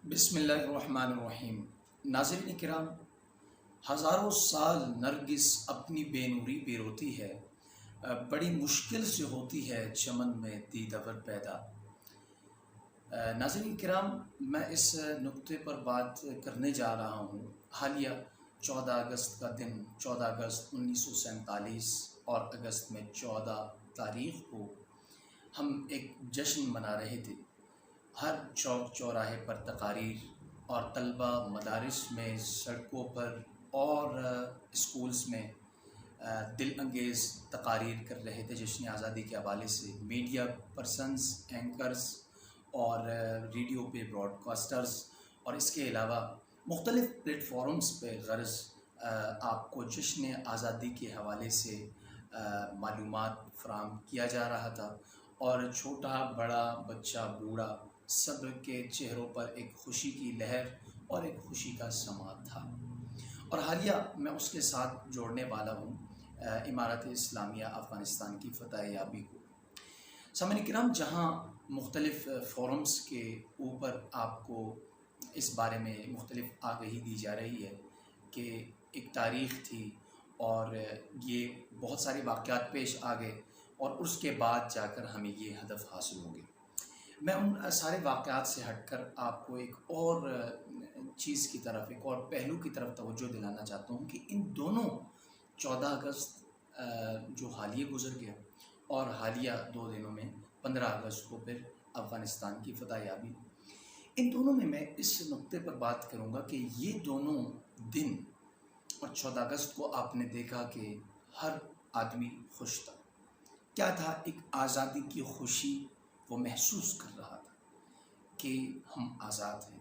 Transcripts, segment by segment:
بسم اللہ الرحمن الرحیم۔ ناظرین کرام، ہزاروں سال نرگس اپنی بے نوری پہ روتی ہے، بڑی مشکل سے ہوتی ہے چمن میں دیدور پیدا۔ ناظرین کرام، میں اس نقطے پر بات کرنے جا رہا ہوں۔ حالیہ 14 اگست کا دن، 14 اگست 1947 اور اگست میں 14 تاریخ کو ہم ایک جشن منا رہے تھے۔ ہر چوک چوراہے پر تقاریر اور طلبہ مدارس میں، سڑکوں پر اور اسکولز میں دل انگیز تقاریر کر رہے تھے جشن آزادی کے حوالے سے۔ میڈیا پرسنز، اینکرز اور ریڈیو پہ براڈ کاسٹرز اور اس کے علاوہ مختلف پلیٹ فارمز پہ غرض آپ کو جشن آزادی کے حوالے سے معلومات فراہم کیا جا رہا تھا، اور چھوٹا بڑا بچہ بوڑھا سب کے چہروں پر ایک خوشی کی لہر اور ایک خوشی کا سما تھا۔ اور حالیہ میں اس کے ساتھ جوڑنے والا ہوں امارت اسلامیہ افغانستان کی فتح یابی کو۔ سامعین کرام، جہاں مختلف فورمز کے اوپر آپ کو اس بارے میں مختلف آگہی دی جا رہی ہے کہ ایک تاریخ تھی اور یہ بہت سارے واقعات پیش آ گئے اور اس کے بعد جا کر ہمیں یہ ہدف حاصل ہو گئے۔ میں ان سارے واقعات سے ہٹ کر آپ کو ایک اور چیز کی طرف، ایک اور پہلو کی طرف توجہ دلانا چاہتا ہوں کہ ان دونوں 14 اگست جو حالیہ گزر گیا اور حالیہ 2 دنوں میں 15 اگست کو پھر افغانستان کی فتح یابی، ان دونوں میں اس نقطے پر بات کروں گا کہ یہ دونوں دن اور 14 اگست کو آپ نے دیکھا کہ ہر آدمی خوش تھا۔ کیا تھا؟ ایک آزادی کی خوشی وہ محسوس کر رہا تھا کہ ہم آزاد ہیں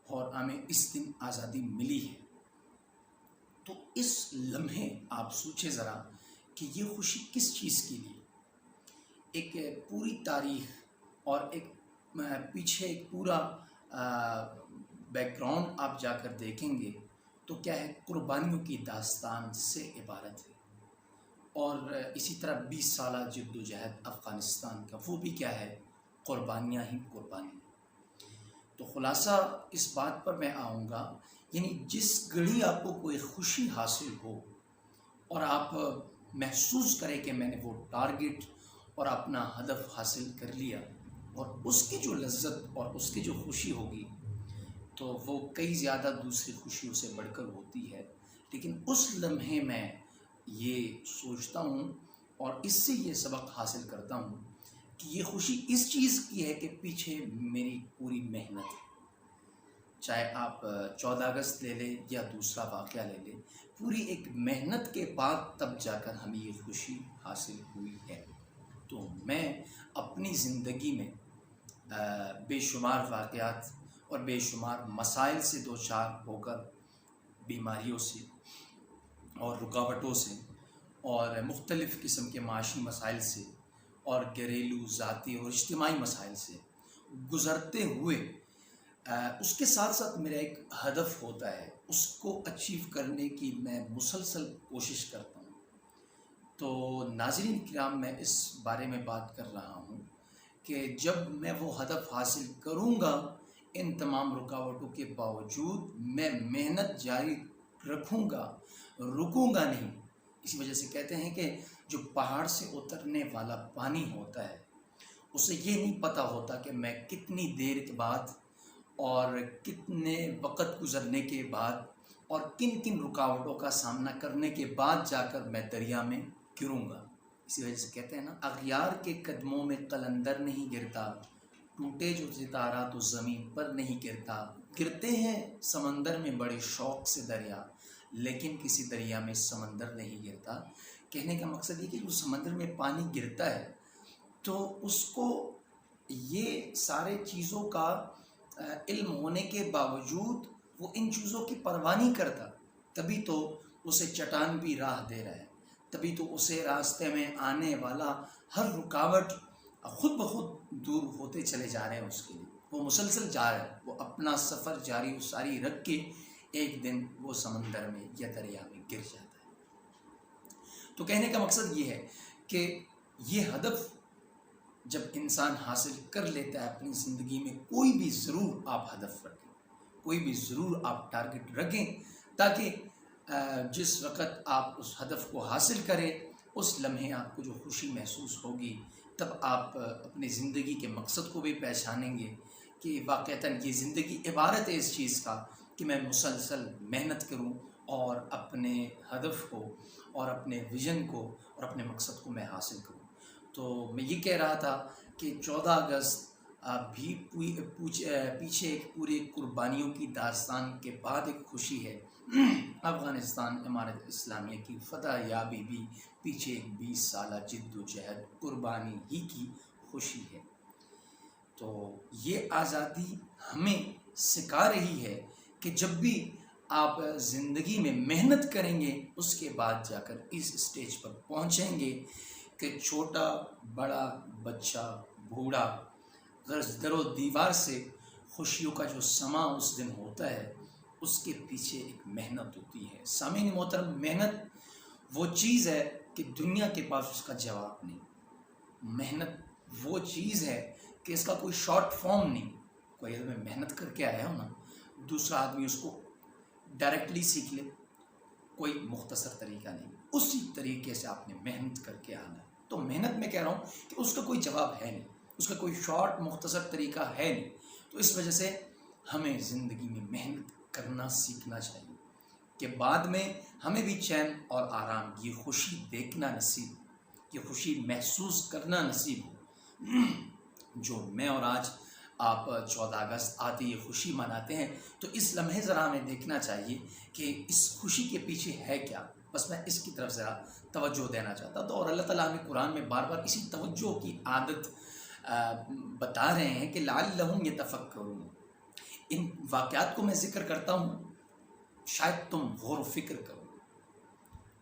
اور ہمیں اس دن آزادی ملی ہے۔ تو اس لمحے آپ سوچیں ذرا کہ یہ خوشی کس چیز کے لیے؟ ایک پوری تاریخ اور ایک پیچھے ایک پورا بیک گراؤنڈ آپ جا کر دیکھیں گے تو کیا ہے، قربانیوں کی داستان سے عبارت ہے۔ اور اسی طرح 20 سالہ جد و جہد افغانستان کا، وہ بھی کیا ہے، قربانیاں ہی قربانی۔ تو خلاصہ اس بات پر میں آؤں گا، یعنی جس گھڑی آپ کو کوئی خوشی حاصل ہو اور آپ محسوس کریں کہ میں نے وہ ٹارگٹ اور اپنا ہدف حاصل کر لیا، اور اس کی جو لذت اور اس کی جو خوشی ہوگی تو وہ کئی زیادہ دوسری خوشیوں سے بڑھ کر ہوتی ہے۔ لیکن اس لمحے میں یہ سوچتا ہوں اور اس سے یہ سبق حاصل کرتا ہوں کہ یہ خوشی اس چیز کی ہے کہ پیچھے میری پوری محنت ہے۔ چاہے آپ 14 اگست لے لیں یا دوسرا واقعہ لے لیں، پوری ایک محنت کے بعد تب جا کر ہمیں یہ خوشی حاصل ہوئی ہے۔ تو میں اپنی زندگی میں بے شمار واقعات اور بے شمار مسائل سے دوچار ہو کر، بیماریوں سے اور رکاوٹوں سے اور مختلف قسم کے معاشی مسائل سے اور گھریلو، ذاتی اور اجتماعی مسائل سے گزرتے ہوئے اس کے ساتھ ساتھ میرا ایک ہدف ہوتا ہے، اس کو اچیو کرنے کی میں مسلسل کوشش کرتا ہوں۔ تو ناظرین کرام، میں اس بارے میں بات کر رہا ہوں کہ جب میں وہ ہدف حاصل کروں گا، ان تمام رکاوٹوں کے باوجود میں محنت جاری رکھوں گا، رکوں گا نہیں۔ اسی وجہ سے کہتے ہیں کہ جو پہاڑ سے اترنے والا پانی ہوتا ہے، اسے یہ نہیں پتہ ہوتا کہ میں کتنی دیر کے بعد اور کتنے وقت گزرنے کے بعد اور کن کن رکاوٹوں کا سامنا کرنے کے بعد جا کر میں دریا میں گروں گا۔ اسی وجہ سے کہتے ہیں نا، اغیار کے قدموں میں قلندر نہیں گرتا، ٹوٹے جو ستارہ تو زمین پر نہیں گرتا۔ گرتے ہیں سمندر میں بڑے شوق سے دریا، لیکن کسی دریا میں سمندر نہیں گرتا۔ کہنے کا مقصد یہ کہ جو سمندر میں پانی گرتا ہے تو اس کو یہ سارے چیزوں کا علم ہونے کے باوجود وہ ان چیزوں کی پرواہ نہیں کرتا، تبھی تو اسے چٹان بھی راہ دے رہا ہے، تبھی تو اسے راستے میں آنے والا ہر رکاوٹ خود بخود دور ہوتے چلے جا رہے ہیں۔ اس کے لیے وہ مسلسل جا رہا ہے، وہ اپنا سفر جاری و ساری رکھ کے ایک دن وہ سمندر میں یا دریا میں گر جاتا ہے۔ تو کہنے کا مقصد یہ ہے کہ یہ ہدف جب انسان حاصل کر لیتا ہے اپنی زندگی میں، کوئی بھی ضرور آپ ہدف رکھیں، کوئی بھی ضرور آپ ٹارگٹ رکھیں، تاکہ جس وقت آپ اس ہدف کو حاصل کریں اس لمحے آپ کو جو خوشی محسوس ہوگی، تب آپ اپنی زندگی کے مقصد کو بھی پہچانیں گے کہ واقعتاً یہ زندگی عبارت ہے اس چیز کا کہ میں مسلسل محنت کروں اور اپنے ہدف کو اور اپنے ویژن کو اور اپنے مقصد کو میں حاصل کروں۔ تو میں یہ کہہ رہا تھا کہ 14 اگست بھی پیچھے ایک پورے قربانیوں کی داستان کے بعد ایک خوشی ہے۔ افغانستان امارت اسلامیہ کی فتح یابی بھی پیچھے ایک 20 سالہ جد و جہد قربانی ہی کی خوشی ہے۔ تو یہ آزادی ہمیں سکھا رہی ہے کہ جب بھی آپ زندگی میں محنت کریں گے اس کے بعد جا کر اس اسٹیج پر پہنچیں گے کہ چھوٹا بڑا بچہ بوڑھا در و دیوار سے خوشیوں کا جو سما اس دن ہوتا ہے اس کے پیچھے ایک محنت ہوتی ہے۔ سامعین محترم، محنت وہ چیز ہے کہ دنیا کے پاس اس کا جواب نہیں۔ محنت وہ چیز ہے کہ اس کا کوئی شارٹ فارم نہیں۔ کوئی اگر میں محنت کر کے آیا ہوں نا، دوسرا آدمی اس کو ڈائریکٹلی سیکھ لے، کوئی مختصر طریقہ نہیں، اسی طریقے سے آپ نے محنت کر کے آنا ہے۔ تو محنت میں کہہ رہا ہوں کہ اس کا کوئی جواب ہے نہیں، اس کا کوئی شارٹ مختصر طریقہ ہے نہیں۔ تو اس وجہ سے ہمیں زندگی میں محنت کرنا سیکھنا چاہیے کہ بعد میں ہمیں بھی چین اور آرام، یہ خوشی دیکھنا نصیب، یہ خوشی محسوس کرنا نصیب ہو۔ جو میں اور آج آپ 14 اگست آتے یہ خوشی مناتے ہیں، تو اس لمحے ذرا ہمیں دیکھنا چاہیے کہ اس خوشی کے پیچھے ہے کیا۔ بس میں اس کی طرف ذرا توجہ دینا چاہتا تو، اور اللہ تعالیٰ ہمیں قرآن میں بار بار اسی توجہ کی عادت بتا رہے ہیں کہ لعلہم یتفکرون۔ ان واقعات کو میں ذکر کرتا ہوں شاید تم غور و فکر کرو،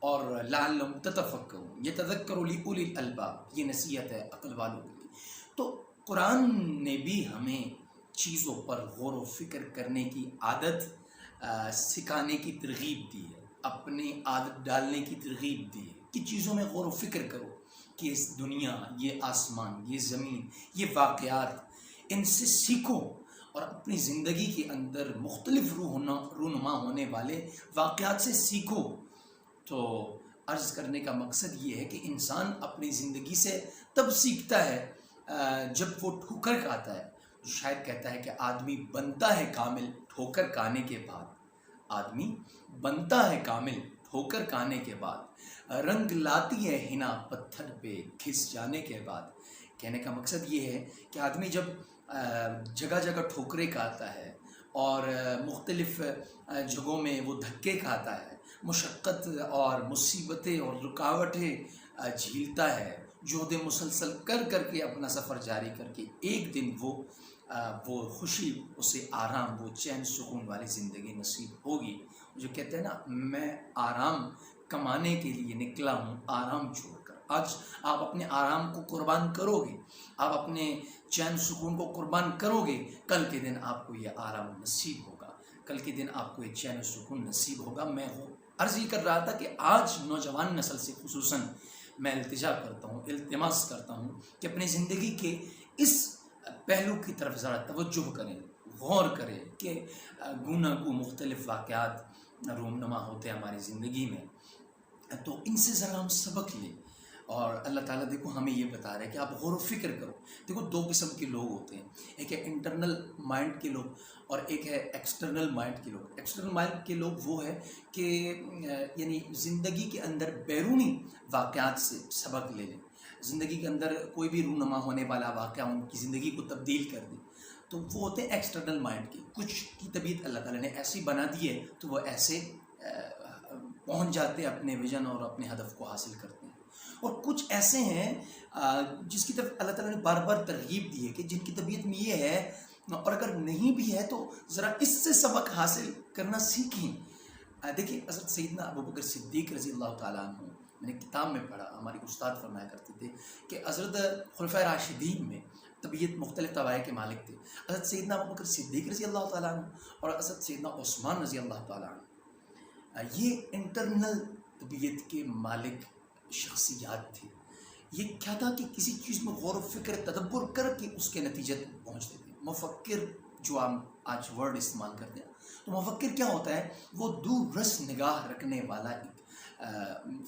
اور لعلہم تتفکرون یتذکر اولی الالباب، یہ نصیحت ہے عقل والوں کے لیے۔ تو قرآن نے بھی ہمیں چیزوں پر غور و فکر کرنے کی عادت سکھانے کی ترغیب دی ہے، اپنی عادت ڈالنے کی ترغیب دی ہے کہ چیزوں میں غور و فکر کرو کہ اس دنیا، یہ آسمان، یہ زمین، یہ واقعات، ان سے سیکھو اور اپنی زندگی کے اندر مختلف رونما ہونے والے واقعات سے سیکھو۔ تو عرض کرنے کا مقصد یہ ہے کہ انسان اپنی زندگی سے تب سیکھتا ہے جب وہ ٹھوکر کھاتا ہے۔ شاید کہتا ہے کہ آدمی بنتا ہے کامل ٹھوکر کھانے کے بعد، آدمی بنتا ہے کامل ٹھوکر کھانے کے بعد، رنگ لاتی ہے حنا پتھر پہ گھس جانے کے بعد۔ کہنے کا مقصد یہ ہے کہ آدمی جب جگہ جگہ ٹھوکریں کھاتا ہے اور مختلف جگہوں میں وہ دھکے کھاتا ہے، مشقت اور مصیبتیں اور رکاوٹیں جھیلتا ہے، جہد مسلسل کر کر کے اپنا سفر جاری کر کے ایک دن وہ خوشی، اسے آرام، وہ چین سکون والی زندگی نصیب ہوگی۔ جو کہتے ہیں نا، میں آرام کمانے کے لیے نکلا ہوں آرام چھوڑ کر۔ آج آپ اپنے آرام کو قربان کرو گے، آپ اپنے چین سکون کو قربان کرو گے، کل کے دن آپ کو یہ آرام نصیب ہوگا، کل کے دن آپ کو یہ چین سکون نصیب ہوگا۔ میں عرض یہ کر رہا تھا کہ آج نوجوان نسل سے خصوصاً میں التجا کرتا ہوں، التماس کرتا ہوں کہ اپنی زندگی کے اس پہلو کی طرف ذرا توجہ کریں، غور کریں کہ گوناگوں مختلف واقعات رونما ہوتے ہیں ہماری زندگی میں، تو ان سے ذرا ہم سبق لیں۔ اور اللہ تعالیٰ دیکھو ہمیں یہ بتا رہا ہے کہ آپ غور و فکر کرو۔ دیکھو 2 قسم کے لوگ ہوتے ہیں، ایک ہے انٹرنل مائنڈ کے لوگ اور ایک ہے ایکسٹرنل مائنڈ کے لوگ۔ ایکسٹرنل مائنڈ کے لوگ وہ ہے کہ یعنی زندگی کے اندر بیرونی واقعات سے سبق لے لیں، زندگی کے اندر کوئی بھی رونما ہونے والا واقعہ ان کی زندگی کو تبدیل کر دے، تو وہ ہوتے ہیں ایکسٹرنل مائنڈ کے۔ کچھ کی طبیعت اللہ تعالیٰ نے ایسی بنا دی ہے تو وہ ایسے پہنچ جاتے ہیں اپنے ویژن اور اپنے ہدف کو حاصل کرتے ہیں، اور کچھ ایسے ہیں جس کی طرف اللہ تعالیٰ نے بار بار ترغیب دی ہے کہ جن کی طبیعت میں یہ ہے، اور اگر نہیں بھی ہے تو ذرا اس سے سبق حاصل کرنا سیکھیں۔ دیکھیں حضرت سیدنا ابوبکر صدیق رضی اللہ تعالیٰ عنہ، میں نے کتاب میں پڑھا، ہماری استاد فرمایا کرتے تھے کہ حضرت خلفائے راشدین میں طبیعت مختلف طبائع کے مالک تھے۔ حضرت سیدنا ابوبکر صدیق رضی اللہ تعالیٰ عنہ اور حضرت سیدنا عثمان رضی اللہ تعالیٰ عنہ، یہ انٹرنل طبیعت کے مالک شخصیات تھے۔ یہ کیا تھا کہ کسی چیز میں غور و فکر تدبر کر کے اس کے نتیجے تک پہنچتے تھے۔ مفکر جو ہم آج ورڈ استعمال کرتے ہیں. تو مفکر کیا ہوتا ہے؟ وہ دور رس نگاہ رکھنے والا ایک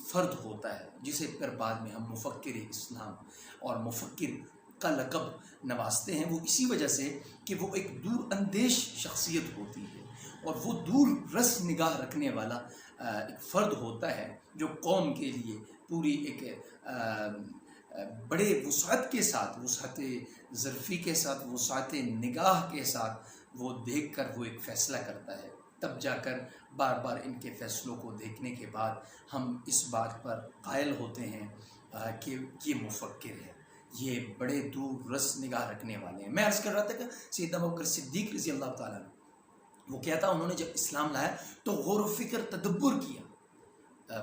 فرد ہوتا ہے، جسے پھر بعد میں ہم مفکر اسلام اور مفکر کا لقب نوازتے ہیں. وہ اسی وجہ سے کہ وہ ایک دور اندیش شخصیت ہوتی ہے اور وہ دور رس نگاہ رکھنے والا ایک فرد ہوتا ہے جو قوم کے لیے پوری ایک بڑے وسعت کے ساتھ، وسعت ظرفی کے ساتھ، وسعت نگاہ کے ساتھ وہ دیکھ کر وہ ایک فیصلہ کرتا ہے. تب جا کر بار بار ان کے فیصلوں کو دیکھنے کے بعد ہم اس بات پر قائل ہوتے ہیں کہ یہ مفکر ہے، یہ بڑے دور رس نگاہ رکھنے والے ہیں. میں عرض کر رہا تھا کہ سیدنا ابوبکر صدیق رضی اللہ تعالیٰ عنہ، وہ کیا تھا، انہوں نے جب اسلام لایا تو غور و فکر تدبر کیا.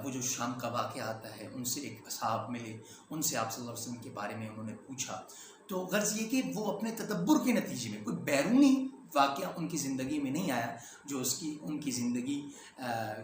وہ جو شام کا واقعہ آتا ہے، ان سے ایک اصحاب ملے، ان سے آپ صلی اللہ علیہ وسلم کے بارے میں انہوں نے پوچھا. تو غرض یہ کہ وہ اپنے تدبر کے نتیجے میں، کوئی بیرونی واقعہ ان کی زندگی میں نہیں آیا جو ان کی زندگی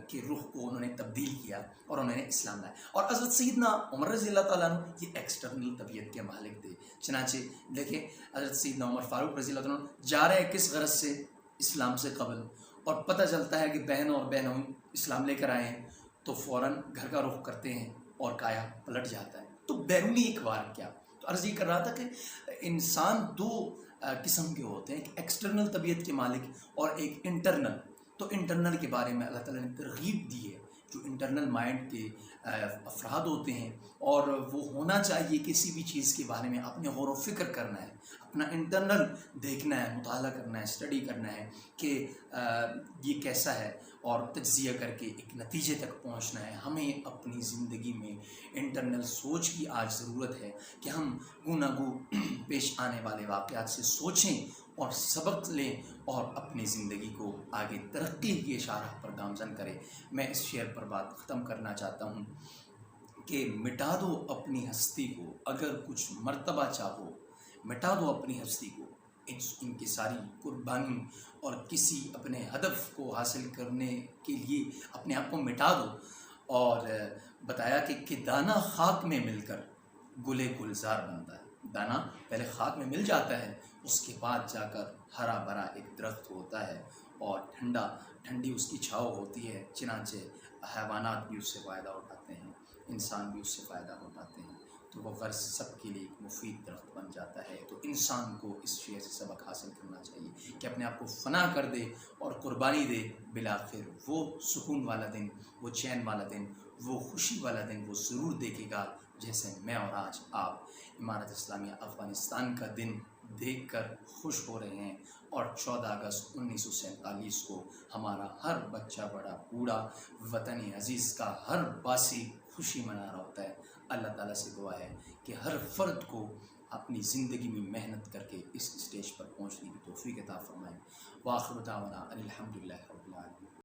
کے رخ کو انہوں نے تبدیل کیا اور انہوں نے اسلام لایا. اور حضرت سیدنا عمر رضی اللہ تعالیٰ عنہ یہ ایکسٹرنل طبیعت کے مالک تھے. چنانچہ دیکھیں حضرت سیدنا عمر فاروق رضی اللہ عنہ جا رہے ہیں کس غرض سے؟ اسلام سے قبل، اور پتہ چلتا ہے کہ بہن اور بہنوں اسلام لے کر آئے ہیں تو فوراً گھر کا رخ کرتے ہیں اور کایا پلٹ جاتا ہے. تو بیرونی ایک واقعہ. تو عرض یہ کر رہا تھا کہ انسان دو قسم کے ہوتے ہیں، ایک ایکسٹرنل طبیعت کے مالک اور ایک انٹرنل. تو انٹرنل کے بارے میں اللہ تعالیٰ نے ترغیب دی ہے. جو انٹرنل مائنڈ کے افراد ہوتے ہیں، اور وہ ہونا چاہیے کسی بھی چیز کے بارے میں اپنے غور و فکر کرنا ہے، اپنا انٹرنل دیکھنا ہے، مطالعہ کرنا ہے، اسٹڈی کرنا ہے کہ یہ کیسا ہے، اور تجزیہ کر کے ایک نتیجے تک پہنچنا ہے. ہمیں اپنی زندگی میں انٹرنل سوچ کی آج ضرورت ہے کہ ہم گو پیش آنے والے واقعات سے سوچیں اور سبق لیں اور اپنی زندگی کو آگے ترقی کی شاہراہ پر گامزن کریں. میں اس شعر پر بات ختم کرنا چاہتا ہوں کہ مٹا دو اپنی ہستی کو، اگر کچھ مرتبہ چاہو مٹا دو اپنی ہستی کو. ان کی ساری قربانی اور کسی اپنے ہدف کو حاصل کرنے کے لیے اپنے آپ کو مٹا دو. اور بتایا کہ دانہ خاک میں مل کر گلے گلزار بنتا ہے. دانہ پہلے خاک میں مل جاتا ہے، اس کے بعد جا کر ہرا بھرا ایک درخت ہوتا ہے اور ٹھنڈی اس کی چھاؤ ہوتی ہے. چنانچہ حیوانات بھی اس سے فائدہ اٹھاتے ہیں، انسان بھی اس سے فائدہ اٹھاتے ہیں. تو وہ غرض سب کے لیے ایک مفید درخت بن جاتا ہے. تو انسان کو اس شعر سے سبق حاصل کرنا چاہیے کہ اپنے آپ کو فنا کر دے اور قربانی دے. بالآخر وہ سکون والا دن، وہ چین والا دن، وہ خوشی والا دن وہ ضرور دیکھے گا، جیسے میں اور آج آپ امارت اسلامیہ افغانستان کا دن دیکھ کر خوش ہو رہے ہیں. اور 14 اگست 1947 کو ہمارا ہر بچہ بڑا بوڑھا وطن عزیز کا ہر باسی خوشی منا رہا ہوتا ہے. اللہ تعالیٰ سے دعا ہے کہ ہر فرد کو اپنی زندگی میں محنت کر کے اس اسٹیج پر پہنچنے کی توفیق عطا فرمائیں. وآخر دعوانا الحمدللہ رب العالمین.